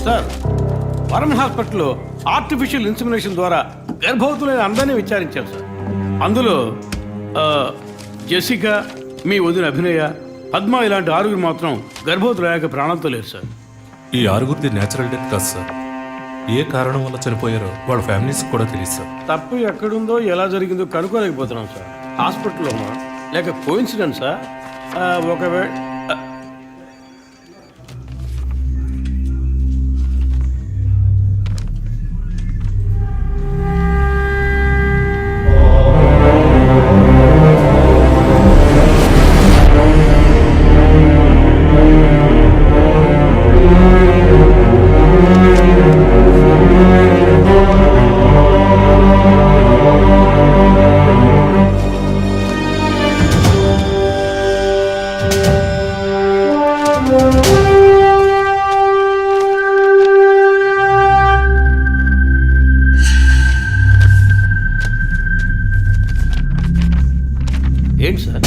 Sir వరం హాస్పిటల్లో artificial insemination ద్వారా గర్భవతులైన అందరినీ విచారించాం సార్. అందులో జెసికా, మీ వదిన అభినయ, పద్మ ఇలాంటి 6 మాత్రం గర్భవతులయ్యాక ప్రాణంతో లేరు సార్. ఈ 6 న్యాచురల్ డెత్ కాదు సార్. ఏ కారణం వల్ల చనిపోయారో వాళ్ళ ఫ్యామిలీస్ కూడా తెలియదు సార్. తప్పు ఎక్కడుందో ఎలా జరిగిందో కనుక్కోలేకపోతున్నాం సార్. హాస్పిటల్లోనా లేక కోఇన్సిడెన్సా? ఒకవేళ ఏంటి sir?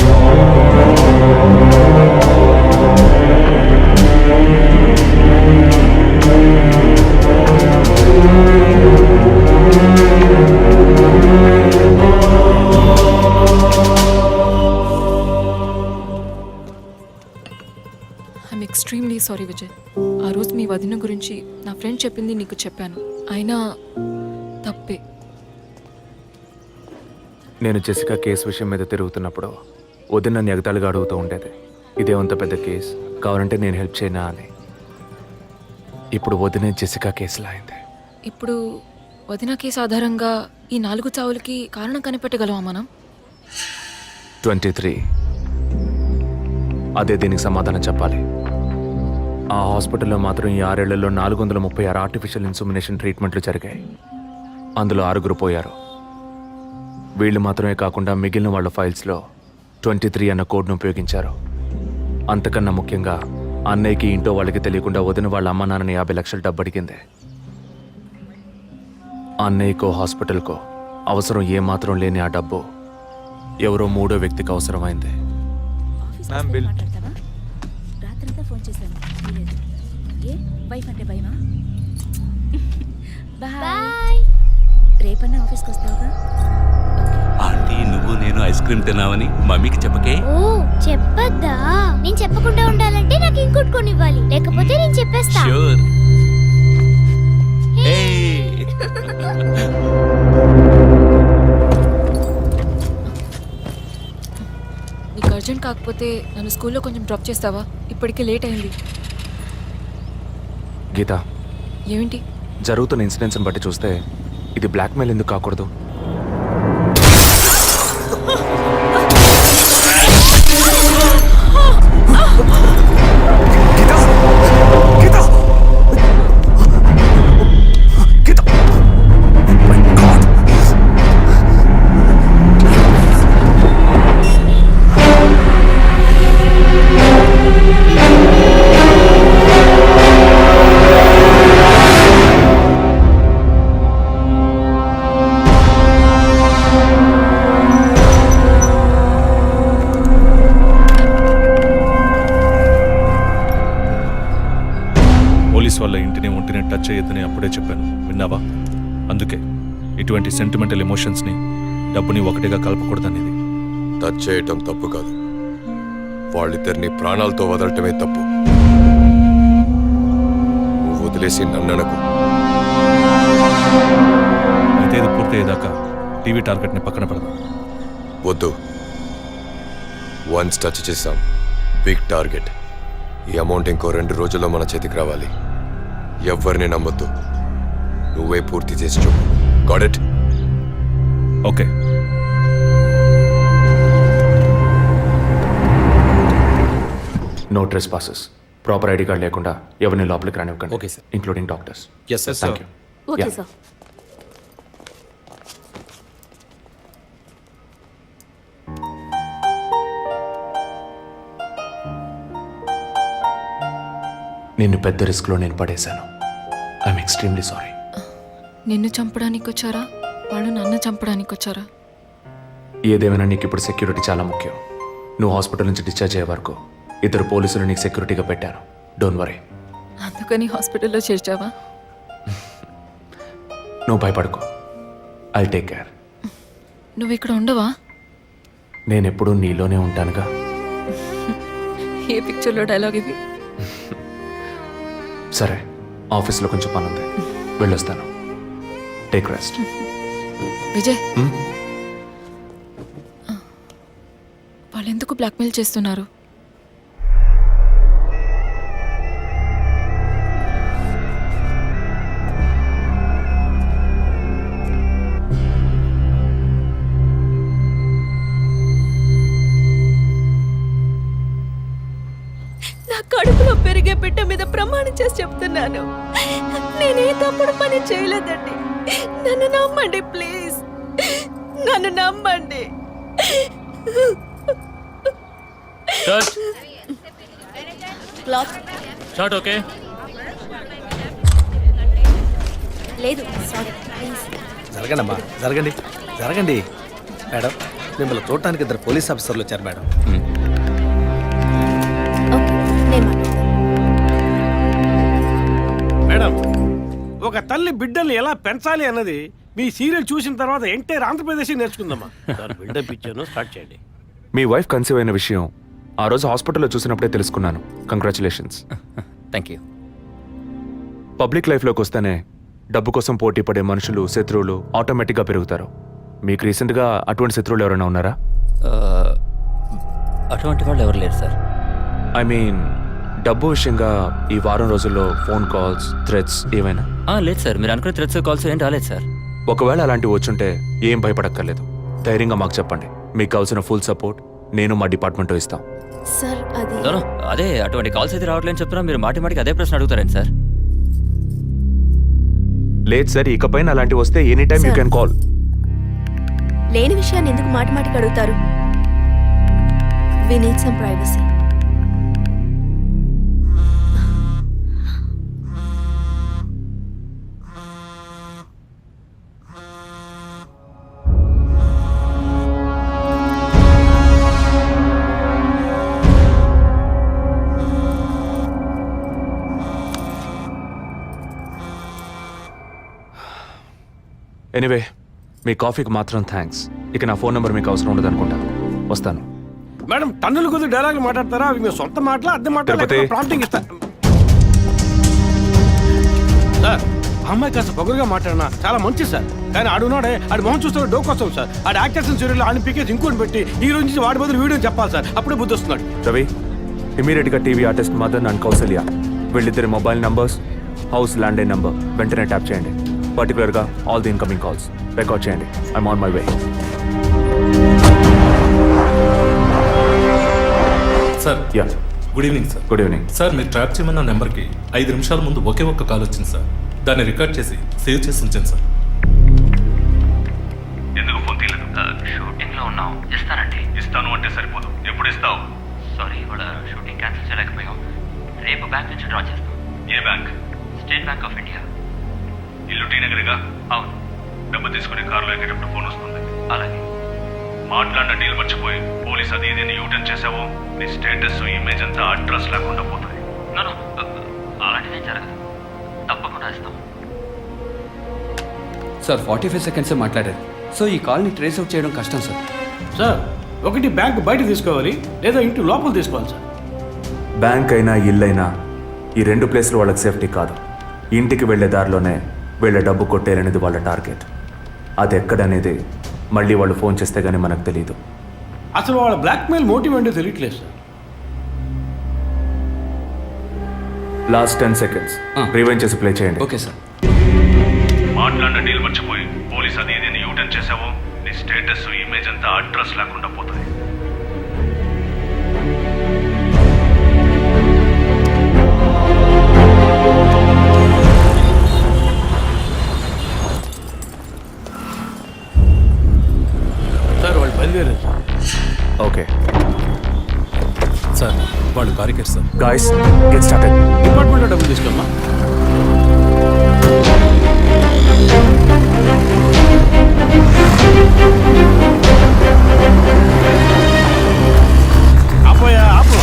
I'm extremely sorry Vijay. ఆ రోజు మీ వదిన గురించి నా ఫ్రెండ్ చెప్పింది నీకు చెప్పాను. అయినా తప్పే. నేను జెసికా కేసు విషయం మీద తిరుగుతున్నప్పుడు వదిన నన్ను ఎగతాళిగా అడుగుతూ ఉండేది, ఇదేమంత పెద్ద కేసు, కావాలంటే నేను హెల్ప్ చేయనా అని. ఇప్పుడు వదిన జెసికా కేసులా అయింది. ఇప్పుడు వదిన కేసు ఆధారంగా ఈ 4 చావులకి కారణం కనిపెట్టగలమా మనం? 23. అదే దీనికి సమాధానం చెప్పాలి. ఆ హాస్పిటల్లో మాత్రం ఈ 6 ఏళ్లలో 436 ఆర్టిఫిషియల్ ఇన్సెమినేషన్ ట్రీట్మెంట్లు జరిగాయి. అందులో 6 పోయారు. వీళ్ళు మాత్రమే కాకుండా మిగిలిన వాళ్ళ ఫైల్స్లో 23 అన్న కోడ్ను ఉపయోగించారు. అంతకన్నా ముఖ్యంగా అన్నయ్యకి ఇంట్లో వాళ్ళకి తెలియకుండా వదిన వాళ్ళ అమ్మ నాన్నని 50 లక్షలు డబ్బు అడిగింది. అన్నయ్యకో హాస్పిటల్కో అవసరం ఏమాత్రం లేని ఆ డబ్బు ఎవరో 3వ వ్యక్తికి అవసరమైంది. రాత్రంతా ఫోన్ చేశాను. ఏ వైఫ్ అంటే భయమా? బాయ్. రేపన్నా ఆఫీస్కి వస్తావుగా? ఆంటీ, నువ్వు నేను ఐస్ క్రీమ్ తిన్నావని మమ్మీకి చెప్పకే. ఓ చెప్పద్దా? నేను చెప్పకుండా ఉండాలంటే నాకు ఇంకోటి కొనివ్వాలి, లేకపోతే నేను చెప్పేస్తా. ష్యూర్. నీకు అర్జెంట్ కాకపోతే నన్ను స్కూల్లో కొంచెం డ్రాప్ చేస్తావా? ఇప్పటికే లేట్ అయింది. గీత, ఏమిటి జరుగుతున్న ఇన్సిడెంట్స్ని బట్టి చూస్తే ఇది బ్లాక్మెయిల్ ఎందుకు కాకూడదు? పోలీస్ వాళ్ళ ఇంటిని ఒంటిని టచ్ చేయొద్దని అప్పుడే చెప్పాను, విన్నావా? అందుకే ఇటువంటి సెంటిమెంటల్ ఎమోషన్స్ని డబ్బుని ఒకటిగా కలపకూడదనేది. టచ్ చేయటం తప్పు కాదు, వాళ్ళిద్దరిని ప్రాణాలతో వదలటమే తప్పు. నువ్వు వదిలేసి నన్ననకు. అయితే ఇది పూర్తయ్యేదాకా టీవీ టార్గెట్ని పక్కన పెడదాం. వద్దు, వన్స్ టచ్ చేసాం, బిగ్ టార్గెట్. ఈ అమౌంట్ ఇంకో 2 రోజుల్లో మన చేతికి రావాలి. ఎవరిని నమ్మొద్దు, నువ్వే పూర్తి చేసి చూపు. Got it? Okay. No trespasses. Proper ID card లేకుండా ఎవరిని లోపలికి రానివ్వకండి. Okay sir. Including doctors. Yes sir. Thank you. Okay sir. నిన్ను పెద్ద రిస్క్లో నేను పడేశాను. I'm extremely sorry. నిన్ను చంపడానికి వచ్చారా, వాళ్ళు నన్ను చంపడానికి వచ్చారా? ఏదేమైనా నీకు ఇప్పుడు సెక్యూరిటీ చాలా ముఖ్యం. నువ్వు హాస్పిటల్ నుంచి డిశ్చార్జ్ అయ్యే వరకు 2 పోలీసులు నీకు సెక్యూరిటీగా పెట్టాను. Don't worry. అందుకని హాస్పిటల్లో చేర్చావా? నువ్వు భయపడుకో, ఐ టేక్ కేర్. నువ్వు ఇక్కడ ఉండవా? నేను ఎప్పుడూ నీలోనే ఉంటానుగా. ఏ పిక్చర్లో డైలాగ్ ఇది? సరే, ఆఫీస్లో కొంచెం పని ఉంది, వెళ్ళొస్తాను. Take rest. విజయ్, వాళ్ళు ఎందుకు బ్లాక్మెయిల్ చేస్తున్నారు? నా కడుపులో పెరిగే బిడ్డ మీద ప్రమాణం చేసి చెప్తున్నాను, నేనే తప్పుడు పని చేయలేదండి. నన్ను నమ్మండి ప్లీజ్, నన్ను నమ్మండి. Short okay. లేదు సారీ ప్లీజ్. జరగండి అమ్మా, జరగండి జరగండి. మేడం, మిమ్మల్ని చూడటానికి 2 పోలీస్ ఆఫీసర్లు వచ్చారు మేడం. ఓకే, నేను మాట్లాడతాను. మేడం, ఒక తల్లి బిడ్డల్ని ఎలా పెంచాలి అన్నది మీ సీరియల్ చూసిన తర్వాత ఎంటైర్ ఆంధ్రప్రదేశ్ నేర్చుకుందామా. సార్ బిల్డప్ ఇచ్చాను, స్టార్ట్ చేయండి. మీ వైఫ్ కన్సీవ్ అయిన విషయం ఆ రోజు హాస్పిటల్లో చూసినప్పుడే తెలుసుకున్నాను. కంగ్రాచులేషన్స్. Thank you. పబ్లిక్ లైఫ్లోకి వస్తేనే డబ్బు కోసం పోటీ పడే మనుషులు, శత్రువులు ఆటోమేటిక్గా పెరుగుతారు. మీకు రీసెంట్గా అటువంటి శత్రువులు ఎవరైనా ఉన్నారా? అటువంటి వాళ్ళు ఎవరు లేరు సార్. ఐ మీన్ డబ్బు విషయంగా ఈ వారం రోజుల్లో ఫోన్ కాల్స్, థ్రెట్స్ ఏమైనా? లేదు సార్, మీరు అనుకునే థ్రెట్స్ కాల్స్ ఏం రాలేదు సార్. ఒకవేళ అలాంటివి వచ్చుంటే ఏం భయపడక్కర్లేదు, ధైర్యంగా మాకు చెప్పండి. మీకు కావాల్సిన ఫుల్ సపోర్ట్ నేను మా డిపార్ట్మెంట్లో ఇస్తాం. సార్ అది అదే అటువంటి కాల్స్ అయితే రావట్లేని చెప్తున్నా, మీరు మాటి మాటికి అదే ప్రశ్న అడుగుతారండి సార్. లేదు సార్, ఇకపైన అలాంటివి వస్తే any time you can call. లేని విషయాన్ని ఎందుకు మాటి మాటికి అడుగుతారు? We need some privacy. Anyway, మీ కాఫీకి మాత్రం థ్యాంక్స్. ఇక నా ఫోన్ నెంబర్ మీకు అవసరం ఉండదు అనుకుంటా. వస్తాను. మేడం, టన్నులు కొద్ది డైలాగులు మాట్లాడతారా? అవి మీ సొంత మాటలా, అద్దె మాటలా, తిరుపతి. ప్రాంప్టింగ్ ఇస్తా. సార్, ఆ అమ్మాయి కాస్త పొగరుగా మాట్లాడినా చాలా మంచిది సార్. కానీ ఆడున్నాడే, ఆడి మొహం చూస్తే డోకొస్తాం సార్. ఆడి యాక్టర్స్ సీరియల్ ఆడిని పీకేసి ఇంకోటి పెట్టి ఈ రోజు నుంచి వాడి బదులు వీడియో చెప్పాలి సార్. అప్పుడే బుద్ధి వస్తున్నాడు. రవి, ఇమీడియట్గా TV artist Madan and Kausalya వీళ్ళిద్దరి mobile numbers, house landline number వెంటనే ట్యాప్ చేయండి. పర్టికులర్గా all the incoming calls record చేయండి. I'm on my way. Sir, yeah, good evening sir. Good evening sir, మీరు ట్రాప్ చేయమన్న నెంబర్కి 5 నిమిషాల ముందు ఒకే ఒక్క కాల్ వచ్చింది సార్. దాన్ని రికార్డ్ చేసి సేవ్ చేసి ఉంచాను సార్. ఎందుకు ఫోన్ తీయలేదు? షూటింగ్లో ఉన్నాం. ఇస్తానండి. ఇస్తాను అంటే సరిపోదు. ఎప్పుడు ఇస్తావు? సారీ, ఇవాళ షూటింగ్ క్యాన్సిల్ చేయలేకపోయాం. రేపు బ్యాంక్ నుంచి డ్రా చేస్తాం. ఏ bank? State Bank of India. ఇల్లు టీ నగర్గా? అవును. డబ్బు తీసుకుని కారులో ఎక్కేటప్పుడు ఫోన్ వస్తుంది. అలాగే. మాట్లాడిన డీల్ మర్చిపోయి పోలీస్ అది ఇది యూటర్న్ చేసావో నీ స్టేటస్, ఇమేజ్ అంతా అడ్రస్ లేకుండా పోతాయి. అలాంటిదే జరగదు. తప్పకుండా ఇస్తాం. సార్ 45 సెకండ్సే మాట్లాడారు. సో ఈ కాల్ని ట్రేస్ అవుట్ చేయడం కష్టం సార్. సార్, ఒకటి బ్యాంక్ బయట తీసుకోవాలి, లేదా ఇంటి లోపల తీసుకోవాలి సార్. బ్యాంక్ అయినా ఇల్లైనా ఈ 2 ప్లేస్లు వాళ్ళకి సేఫ్టీ కాదు. ఇంటికి వెళ్ళే దారిలోనే వీళ్ళ డబ్బు కొట్టేయాలనేది వాళ్ళ టార్గెట్. అది ఎక్కడనేది మళ్ళీ వాళ్ళు ఫోన్ చేస్తే గానీ మనకు తెలియదు. అసలు వాళ్ళ బ్లాక్మెయిల్ మోటివ్ ఏంటో తెలియట్లేదు సార్. లాస్ట్ 10 సెకండ్స్ రివైండ్ చేసి ప్లే చేయండి. Okay sir. మాట్లాడిన డీల్ మర్చిపోయి పోలీస్ అది ఇది యూటర్న్ చేసావో నీ స్టేటస్, ఇమేజ్ అంతా అడ్రస్ లేకుండా పోతాయి. సార్, వాళ్ళు బయలుదేరారు సార్. ఓకే సార్, వాళ్ళు కారికేర్ సార్. Guys, get started. డిపార్ట్మెంట్లో డబ్బులు తీసుకోమ్మా. ఆపోయా, ఆపు.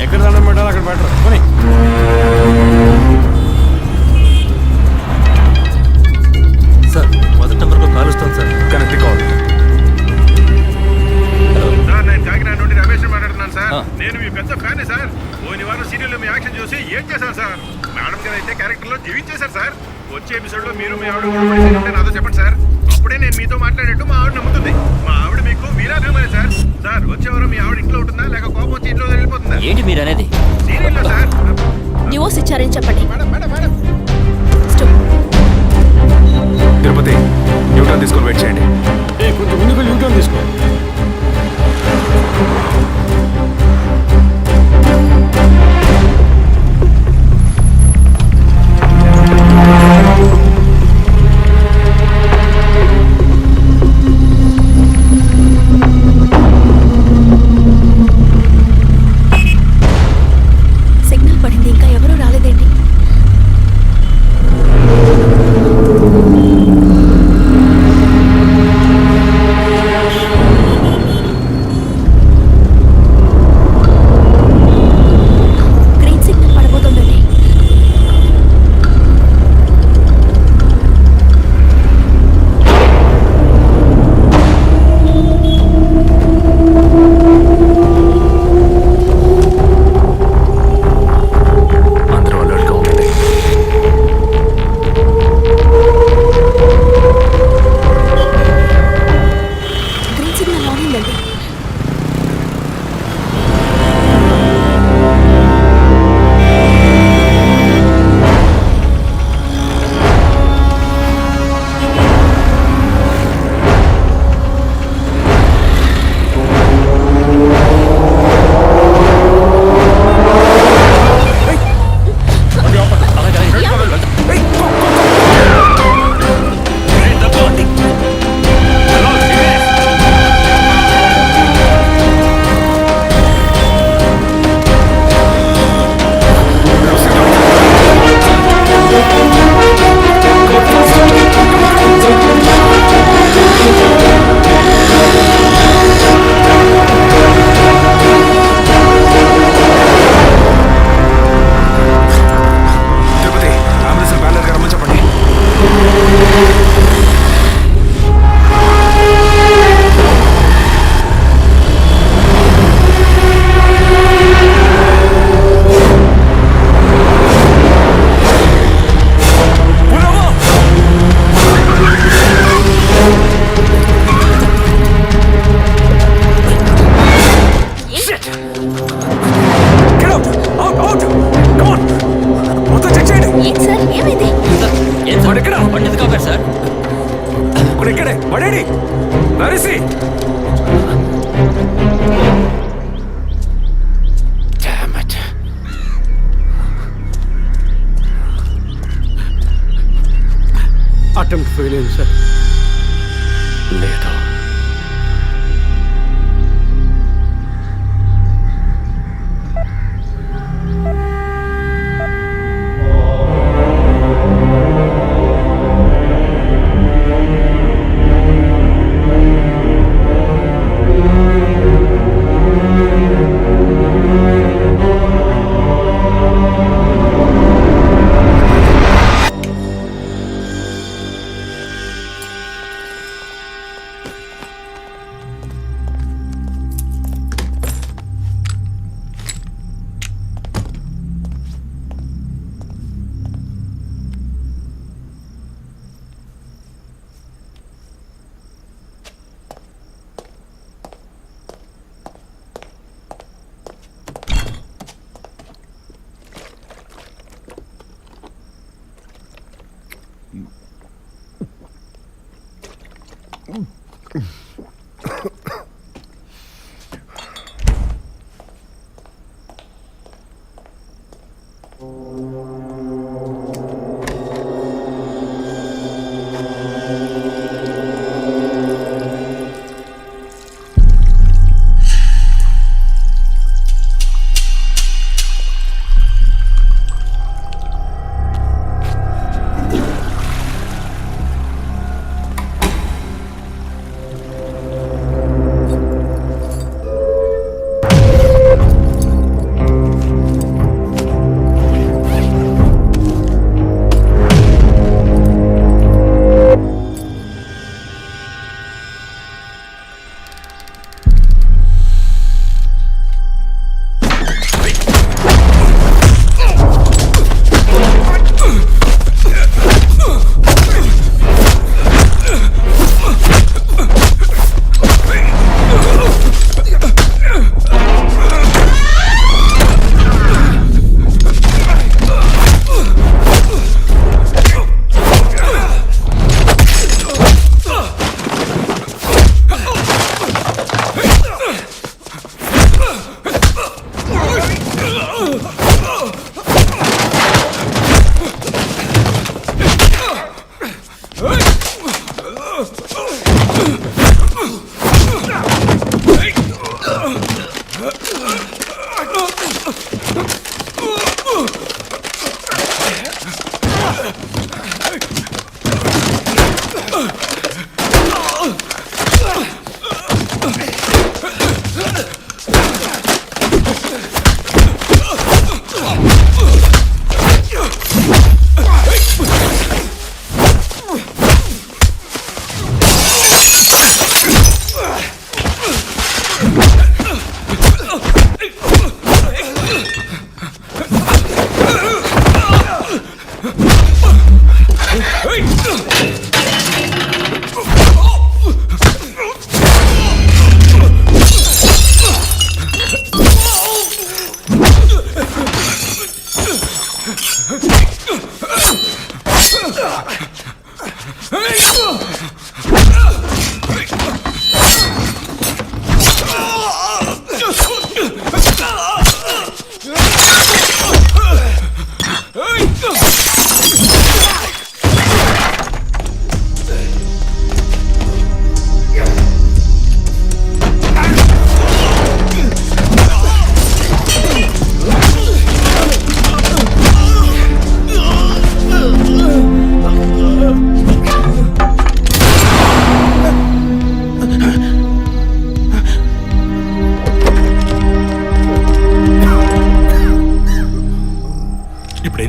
ఎక్కడ దండం పెట్టాలి అక్కడ పెట్టరు. ఇచ్చేశారు సార్. వచ్చే ఎపిసోడ్ లో మీరు మీ ఆవిడ గొడవ పడేసి ఉంటే నాతో చెప్పండి సార్. అప్పుడే నేను మీతో మాట్లాడేట్టు మా ఆవిడ నమ్ముతుంది. మా ఆవిడ మీకు వీరాభిమాని సార్. సార్ వచ్చేవారు మీ ఆవిడ ఇంట్లో ఉంటుందా లేక కోపం వచ్చి ఇంట్లో వెళ్ళిపోతుందా? ఏంటి మీరు అనేది? సీరియల్లో సార్. న్యూస్ ఇచ్చారని చెప్పండి. Madam madam madam Tirupati Newton తీసుకొని వెయిట్ చేయండి. కొంచెం ముందుకు యూటర్న్ తీసుకో. సిగ్నల్ పడింది, ఇంకా ఎవరూ రాలేదేంటి? గ్రీన్ సిగ్నల్ పడబోతోందండి. అందరూ అలర్ట్గా ఉండండి. గ్రీన్ సిగ్నల్ ఆన్ అయిందండి. తిరుపతి అంబులెన్స్ బ్యాలర్ రమ్మని చెప్పండి. ఏంటి సార్, ఏమైంది? ఏం సార్? బండి ఎందుకు ఆపారు సార్? ఇక్కడే పడేడి నరిసి. అటెంప్ట్ ఫెయిల్ అయింది సార్. లేదు.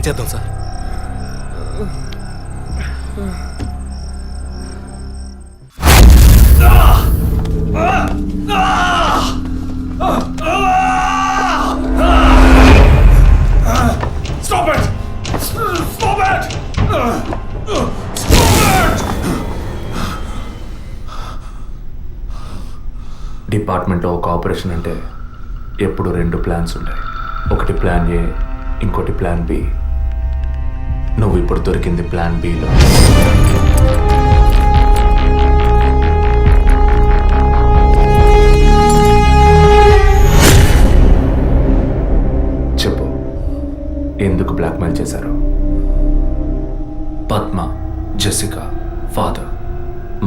చేద్దాం sir? Stop it! Stop it! డిపార్ట్మెంట్లో ఒక ఆపరేషన్ అంటే ఎప్పుడు 2 ప్లాన్స్ ఉంటాయి. ఒకటి ప్లాన్ ఏ, ఇంకోటి ప్లాన్ బి. నువ్వు ఇప్పుడు దొరికింది ప్లాన్ బిలో. చెప్పు, ఎందుకు బ్లాక్మెయిల్ చేశారు? పద్మ, జెసికా, ఫాదర్,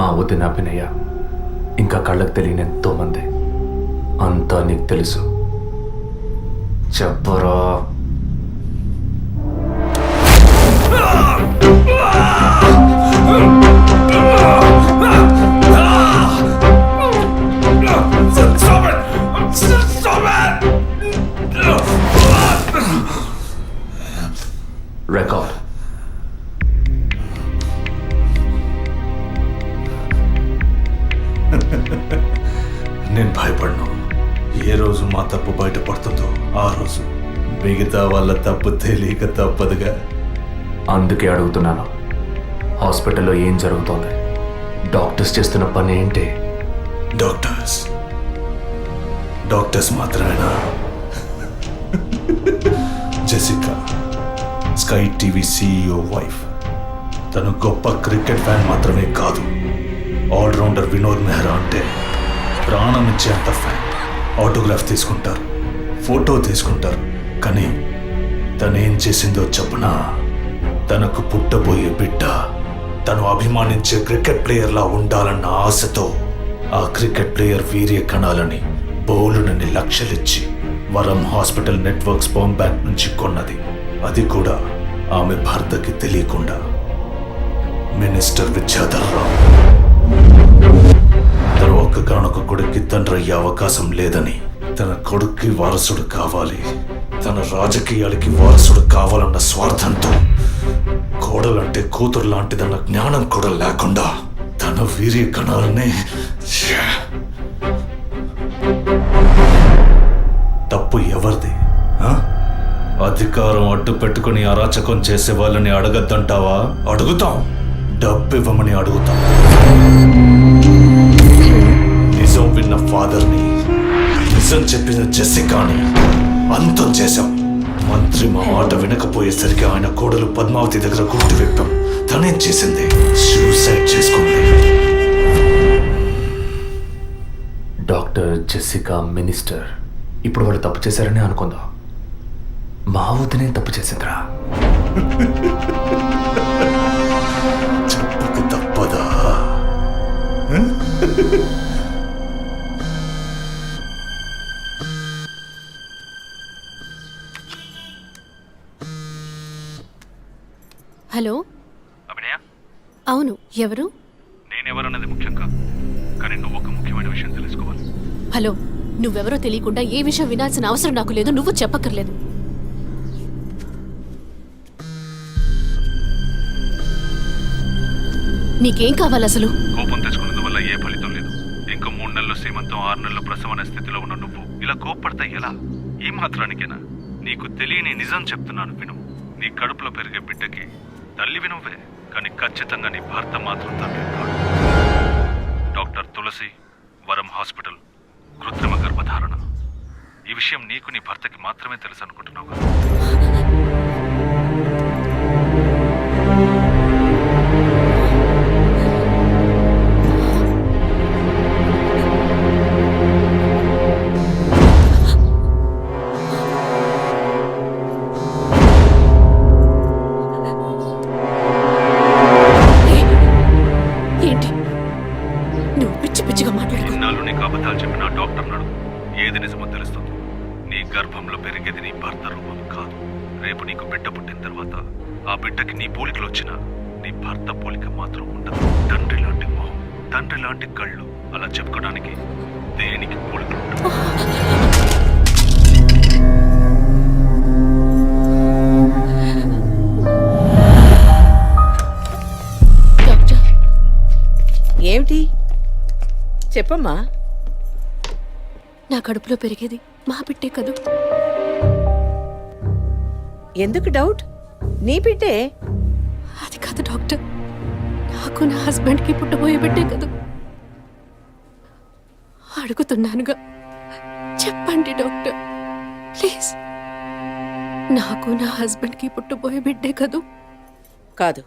మా వదిన అభినయ, ఇంకా కళ్ళకు తెలియని ఎంతో మంది. అంతా నీకు తెలుసు. చెప్పరా? రికార్డ్. నేను భయపడను. ఏ రోజు మా తప్పు బయటపడుతుందో ఆ రోజు మిగతా వాళ్ళ తప్పు తెలియక తప్పదుగా. అందుకే అడుగుతున్నాను, హాస్పిటల్లో ఏం జరుగుతోంది? డాక్టర్స్ చేస్తున్న పని ఏంటి? డాక్టర్స్ మాత్రమేనా? Jessica sky TV CEO wife. తను గొప్ప క్రికెట్ ఫ్యాన్ మాత్రమే కాదు, ఆల్రౌండర్ వినోద్ మెహ్రా అంటే ప్రాణం ఇచ్చేంత ఫ్యాన్. ఆటోగ్రాఫ్ తీసుకుంటారు, ఫోటో తీసుకుంటారు. కానీ తనేం చేసిందో చెప్పనా? తనకు పుట్టబోయే బిడ్డ తను అభిమానించే క్రికెట్ ప్లేయర్లా ఉండాలన్న ఆశతో ఆ క్రికెట్ ప్లేయర్ వీర్య కణాలని బౌలునని లక్షలిచ్చి వరం హాస్పిటల్ నెట్వర్క్ స్పర్మ్ బ్యాంక్ నుంచి కొన్నది. అది కూడా ఆమె భర్తకి తెలియకుండా. మినిస్టర్ విద్యాధర్ రావు తన ఒక్కగానొక్క కొడుక్కి తండ్రి అయ్యే అవకాశం లేదని, తన కొడుక్కి వారసుడు కావాలి, తన రాజకీయాలకి వారసుడు కావాలన్న స్వార్థంతో కోడలంటే కూతురు లాంటిదన్న జ్ఞానం కూడా లేకుండా తన వీర్య కణాలనే. తప్పు ఎవరిది? అధికారం అడ్డు పెట్టుకుని అరాచకం చేసే వాళ్ళని అడగద్దంటావా? అడుగుతాం. డబ్బు ఇవ్వమని అడుగుతాం. నిజం విన్న ఫాదర్ని, నిజం చెప్పిన జెసికాని అంతం చేశాం. మంత్రి మా మాట వినకపోయేసరికి ఆయన కోడలు పద్మావతి దగ్గర గుర్తు విప్పాం. తనేం చేసింది? సూసైడ్ చేసుకుంది. డాక్టర్, జెసికా, మినిస్టర్, ఇప్పుడు వాళ్ళు తప్పు చేశారని అనుకుందాం. మా వదినే తప్పు చేసిందిరా. చెప్పక తప్పదా? హలో, అభినయ, అవును, ఎవరు? నేనెవరన్నది ముఖ్యం కాదు, కానీ నువ్వు ఒక ముఖ్యమైన విషయం తెలుసుకోవాలి. హలో, నువ్వెవరో తెలియకుండా ఏ విషయం వినాల్సిన అవసరం నాకు లేదు. నువ్వు చెప్పక్కర్లేదు. నీకేం కావాలి అసలు? కోపం తెచ్చుకున్నందువల్ల ఏ ఫలితం లేదు. ఇంకో 3 నెలలు సీమంతం, 6 నెలలు ప్రసవ అనే స్థితిలో ఉన్న నువ్వు ఇలా కోప్పడతా ఎలా? ఈ మాత్రానికేనా? నీకు తెలియని నిజం చెప్తున్నాను, విను. నీ కడుపులో పెరిగే బిడ్డకి తల్లివి నువ్వే, కానీ ఖచ్చితంగా నీ భర్త మాత్రం తండ్రి కాదు. డాక్టర్ తులసి, వరం హాస్పిటల్, కృత్రిమ గర్భధారణ. ఈ విషయం నీకు నీ భర్తకి మాత్రమే తెలుసు అనుకుంటున్నావు కదా? ఏంటి నువ్వు పిచ్చి పిచ్చిగా మాట్లాడుకో. ఇన్నాళ్ళు నీకు అబద్ధాలు చెప్పిన డాక్టర్ నాడు ఏది నిజమో తెలుస్తుంది. నీ గర్భంలో పెరిగేది నీ భర్త రూపం కాదు. రేపు నీకు బిడ్డ పుట్టిన తర్వాత ఆ బిడ్డకి నీ పోలికలు వచ్చినా నీ భర్త పోలిక మాత్రం ఉండదు. తండ్రి లాంటి మొహం, తండ్రి లాంటి కళ్ళు, అలా చెప్పుకోవడానికి దేనికి పోలికలు ఉండవు. ఏమిటి చెప్పమ్మా. నా కడుపులో పెరిగేది మా బిడ్డే కదూ. ఎందుకు డౌట్? నీ బిడ్డే. అది కాదు డాక్టర్, నాకు నా హస్బెండ్కి పుట్టబోయే బిడ్డే కదూ. అడుగుతున్నానుగా, చెప్పండి డాక్టర్ ప్లీజ్. నాకు నా హస్బెండ్కి పుట్టబోయే బిడ్డే కదూ. కాదు,